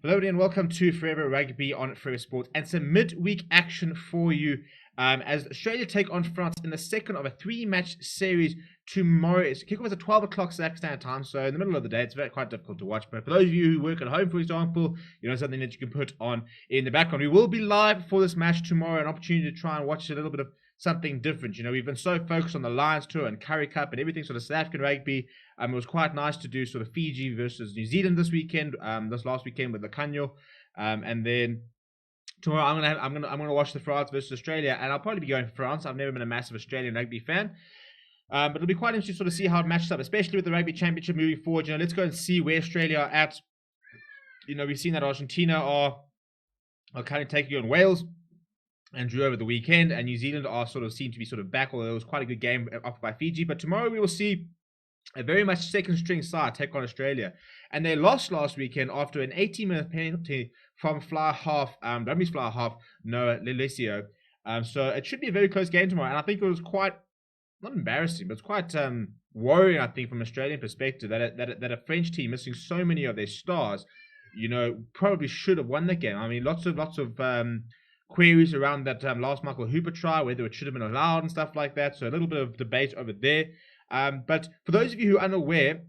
Hello and welcome to Forever Rugby on Forever Sports and some midweek action for you as Australia take on France in the second of a three-match series tomorrow. It's kickoff at 12 o'clock South African Standard Time, so in the middle of the day. It's quite difficult to watch, but for those of you who work at home, for example, something that you can put on in the background. We will be live for this match tomorrow, an opportunity to try and watch a little bit of something different. We've been so focused on the Lions Tour and Currie Cup and everything sort of South African rugby. It was quite nice to do sort of Fiji versus New Zealand this weekend, this last weekend with the Canyo, and then tomorrow I'm gonna watch the France versus Australia, and I'll probably be going for France. I've never been a massive Australian rugby fan, but it'll be quite interesting to sort of see how it matches up, especially with the Rugby Championship moving forward. Let's go and see where Australia are at. We've seen that Argentina are kind of taking on Wales and drew over the weekend, and New Zealand are seem to be back, although it was quite a good game offered by Fiji. But tomorrow we will see a very much second string side take on Australia, and they lost last weekend after an 18-minute penalty from fly half, Rugby's fly half Noah Lelesio. So it should be a very close game tomorrow, and I think it was quite, not embarrassing, but it's quite worrying, I think, from an Australian perspective that a French team missing so many of their stars, probably should have won the game. I mean, lots of queries around that last Michael Hooper try, whether it should have been allowed and stuff like that. So a little bit of debate over there. But for those of you who are unaware,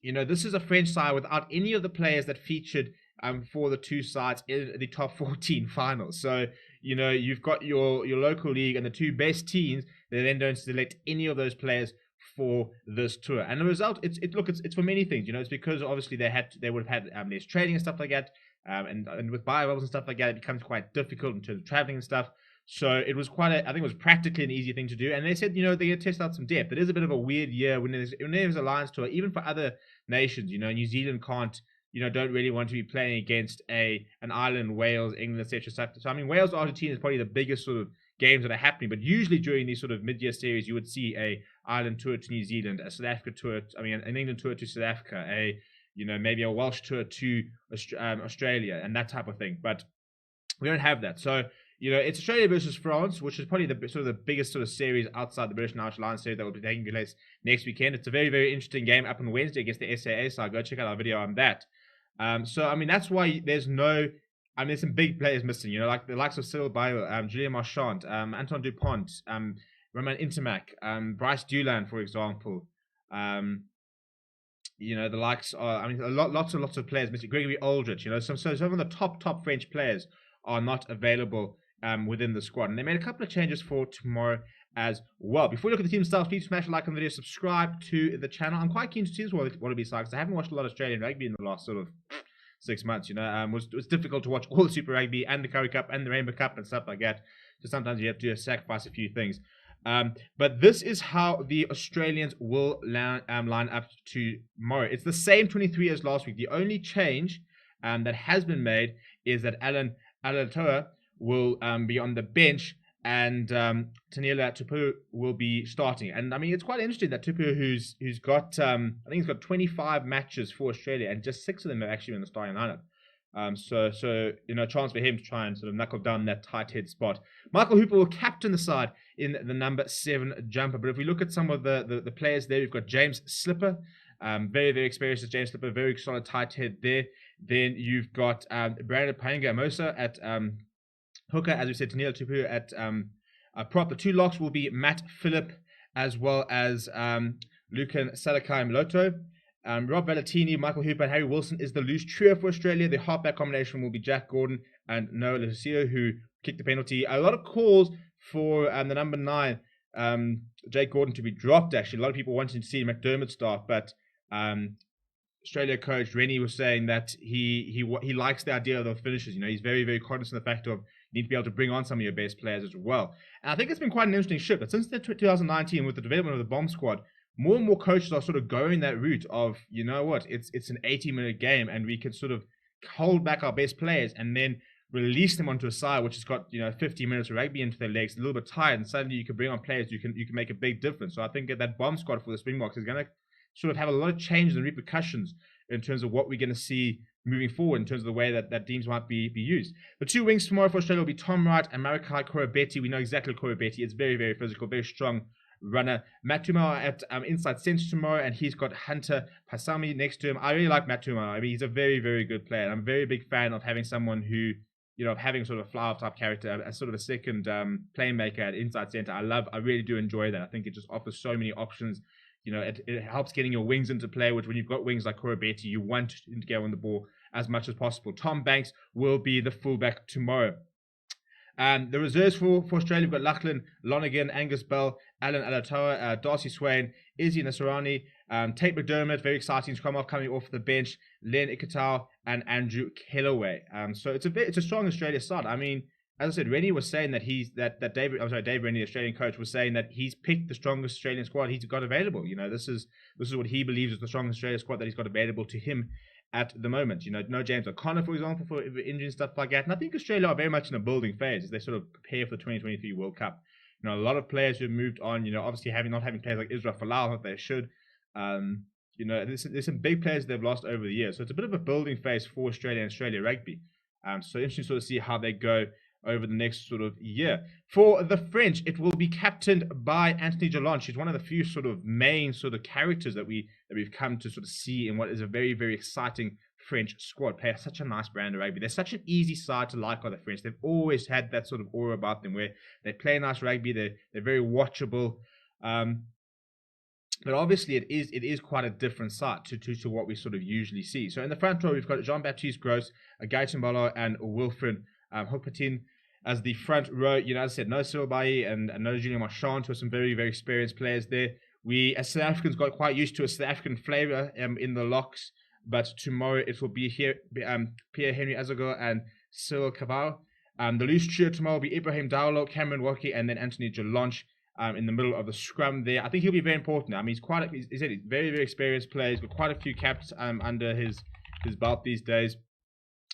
this is a French side without any of the players that featured for the two sides in the top 14 finals. So, you've got your local league and the two best teams. They then don't select any of those players for this tour. And the result, it's for many ththings. It's because obviously they would have had less training and stuff like that. And with bio bubbles and stuff like that, it becomes quite difficult in terms of traveling and stuff. So it was I think it was practically an easy thing to do. And they said, they're going to test out some depth. It is a bit of a weird year when there's a Lions Tour, even for other nations. New Zealand can't, don't really want to be playing against an Ireland, Wales, England, etc. So I mean, Wales, Argentina is probably the biggest sort of games that are happening. But usually during these sort of mid-year series, you would see a Ireland tour to New Zealand, a South Africa tour, an England tour to South Africa, maybe a Welsh tour to Australia and that type of thing. But we don't have that. So, it's Australia versus France, which is probably the biggest sort of series outside the British and Irish Lions series that will be taking place next weekend. It's a very, very interesting game up on Wednesday against the SAA, so go check out our video on that. So, that's why there's some big players missing, like the likes of Cyril Bayo, Julien Marchand, Anton Dupont, Romain Intermac, Bryce Dulin, for example. The likes are, lots of players missing. Gregory Aldrich, some of the top French players are not available within the squad. And they made a couple of changes for tomorrow as well. Before we look at the team styles, please smash a like on the video, subscribe to the channel. I'm quite keen to see what it'll be like, because I haven't watched a lot of Australian rugby in the last sort of 6 months. It was difficult to watch all the Super Rugby and the Currie Cup and the Rainbow Cup and stuff like that. So sometimes you have to sacrifice a few things. But this is how the Australians will line up tomorrow. It's the same 23 as last week. The only change that has been made is that Alan Alatoa will be on the bench, and Taniela Tupu will be starting. And it's quite interesting that Tupu, who's got I think he's got 25 matches for Australia, and just 6 of them are actually in the starting lineup. So a chance for him to try and sort of knuckle down that tight head spot. Michael Hooper will captain the side in the number 7 jumper. But if we look at some of the players there, we've got James Slipper, very, very experienced James Slipper, very solid tight head there. Then you've got Brandon Paenga-Amosa at hooker, as we said, Taniela Tupu at prop. The 2 locks will be Matt Phillip as well as Lucan Salakai-Mloto. Rob Valentini, Michael Hooper, and Harry Wilson is the loose trio for Australia. The halfback combination will be Jack Gordon and Noah Lelesio, who kicked the penalty. A lot of calls for the number 9, Jake Gordon, to be dropped, actually. A lot of people wanting to see McDermott start, but Australia coach Rennie was saying that he likes the idea of the finishers. He's very, very cognizant of the fact of you need to be able to bring on some of your best players as well. And I think it's been quite an interesting shift. But since 2019, with the development of the bomb squad, more and more coaches are sort of going that route of, it's an 80-minute game, and we can sort of hold back our best players and then release them onto a side which has got 50 minutes of rugby into their legs, a little bit tired, and suddenly you can bring on players you can make a big difference. So I think that bomb squad for the Springboks is going to sort of have a lot of changes and repercussions in terms of what we're going to see moving forward in terms of the way that teams might be used. The 2 wings tomorrow for Australia will be Tom Wright and Marikai Koroibete. We know exactly Koroibete is very, very physical, very strong runner. Matuma at inside centre tomorrow, and he's got Hunter Pasami next to him. I really like Matuma. I mean, he's a very, very good player. I'm a very big fan of having someone who, having sort of a flower type character, as sort of a second playmaker at inside centre. I really do enjoy that. I think it just offers so many options. It helps getting your wings into play, which when you've got wings like Korobeti, you want him to get on the ball as much as possible. Tom Banks will be the fullback tomorrow. The reserves for Australia, we've got Lachlan Lonergan, Angus Bell, Alan Alatoa, Darcy Swain, Izzy Nasrani, Tate McDermott, very exciting to come off, coming off the bench, Len Ikitau, and Andrew Kellaway. So it's a strong Australia side. I mean, as I said, Rennie was saying that Dave Rennie, the Australian coach, was saying that he's picked the strongest Australian squad he's got available. This is what he believes is the strongest Australian squad that he's got available to him at the moment. No James O'Connor, for example, for injury and stuff like that. And I think Australia are very much in a building phase as they sort of prepare for the 2023 World Cup. A lot of players who have moved on, obviously not having players like Israel Folau that they should. There's some big players they've lost over the years. So it's a bit of a building phase for Australia and Australia rugby. So interesting to sort of see how they go over the next sort of year. For the French, it will be captained by Anthony Delonge. He's one of the few sort of main sort of characters that we've come to sort of see in what is a very, very exciting French squad. Play such a nice brand of rugby. They're such an easy side to like, are the French. They've always had that sort of aura about them where they play nice rugby. They're very watchable. But obviously, it is quite a different side to what we sort of usually see. So in the front row, we've got Jean-Baptiste Gross, Guy Timbalo, and Wilfred Hopatin as the front row. As I said, no Cyril Bailly and no Julien Marchand, who are some very, very experienced players there. We, as South Africans, got quite used to a South African flavour in the locks, but tomorrow it will be here Pierre-Henry Azago and Cyril Cabal. The loose trio tomorrow will be Ibrahim Dowlo, Cameron Woki, and then Anthony Delonge in the middle of the scrum there. I think he'll be very important. I mean, he's very, very experienced player. He's got quite a few caps under his belt these days.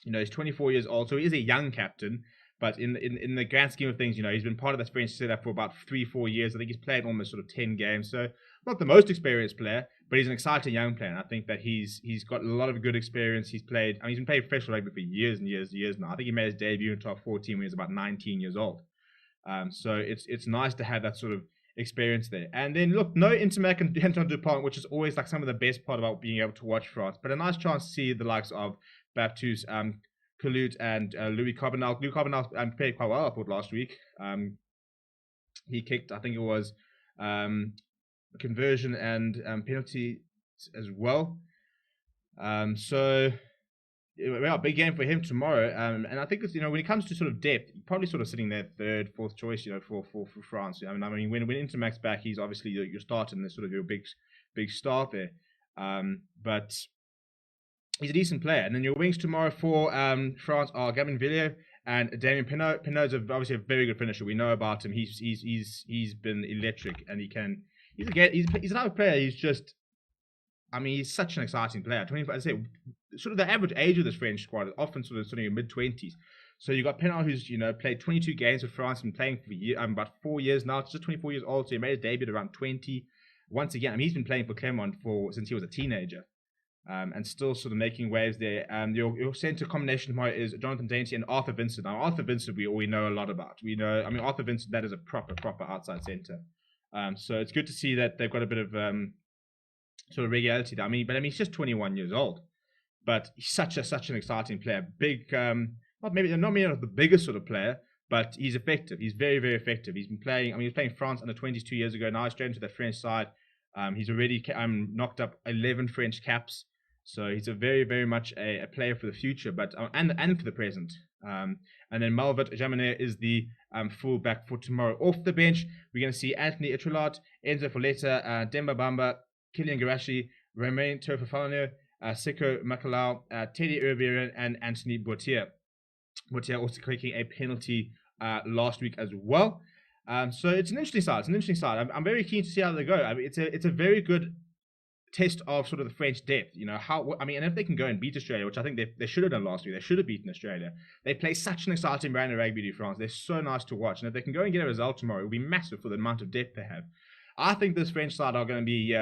He's 24 years old, so he is a young captain. But in the grand scheme of things, he's been part of that French setup for about 3-4 years. I think he's played almost sort of 10 games. So not the most experienced player, but he's an exciting young player. And I think that he's got a lot of good experience. He's been playing professional rugby for years and years and years now. I think he made his debut in top 14 when he was about 19 years old. So it's nice to have that sort of experience there. And then look, no Intermac and Anton Dupont, which is always like some of the best part about being able to watch France. But a nice chance to see the likes of Baptiste Kalut and Louis Carbonell. Louis Carbonell played quite well, I thought, last week. He kicked, I think it was conversion and penalty as well. So yeah, big game for him tomorrow. And I think it's, when it comes to sort of depth, probably sort of sitting there third, fourth choice, for France. I mean, when Intermac's back, he's obviously your starter and sort of your big star there. But he's a decent player. And then your wings tomorrow for France are Gavin Villiers and Damien Pinot. Pinot's obviously a very good finisher. We know about him. He's been electric, and he's another player. He's such an exciting player. 25, I say, sort of the average age of this French squad is often sort of in mid-20s. So you got Pinot, who's played 22 games for France and playing for about 4 years now. It's just 24 years old, so he made his debut at around 20. Once again, he's been playing for Clermont since he was a teenager. And still sort of making waves there. Your centre combination tomorrow is Jonathan Dainty and Arthur Vincent. Now, Arthur Vincent we know a lot about. Arthur Vincent, that is a proper outside centre. So it's good to see that they've got a bit of sort of regularity there. He's just 21 years old. But he's such an exciting player. Big, not maybe the biggest sort of player, but he's effective. He's very, very effective. He's been playing, he was playing France under 20s 2 years ago. Now he's straight into the French side. He's already knocked up 11 French caps. So he's a very, very much a player for the future, but and for the present. And then Malvat Jaminet is the fullback for tomorrow. Off the bench, we're going to see Anthony Itrolat, Enzo Foleta, Demba Bamba, Kylian Garashi, Romain Tofafano, Seko Makalau, Teddy Urbiran, and Anthony Boutier. Boutier also clicking a penalty last week as well. So it's an interesting side. I'm very keen to see how they go. It's a very good test of sort of the French depth. And if they can go and beat Australia, which I think they should have done last week, they should have beaten Australia. They play such an exciting brand of rugby to France. They're so nice to watch. And if they can go and get a result tomorrow, it will be massive for the amount of depth they have. I think this French side are going to be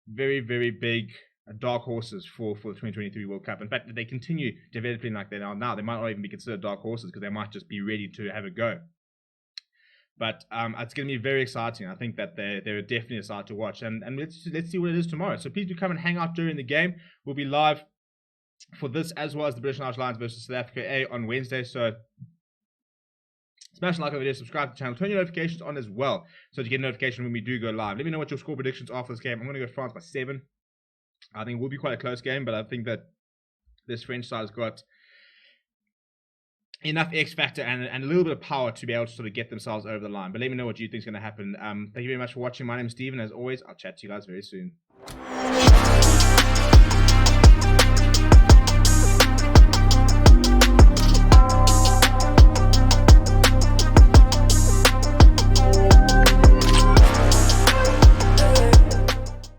very, very big dark horses for the 2023 World Cup. In fact, if they continue developing like they are now, they might not even be considered dark horses because they might just be ready to have a go. But it's going to be very exciting. I think that they're definitely a side to watch. And let's see what it is tomorrow. So please do come and hang out during the game. We'll be live for this as well as the British and Irish Lions versus South Africa A on Wednesday. So smash like on the video, subscribe to the channel, turn your notifications on as well so that you get a notification when we do go live. Let me know what your score predictions are for this game. I'm going to go France by 7. I think it will be quite a close game, but I think that this French side has got enough X factor and a little bit of power to be able to sort of get themselves over the line. But let me know what you think is going to happen. Thank you very much for watching. My name is Steven. As always, I'll chat to you guys very soon.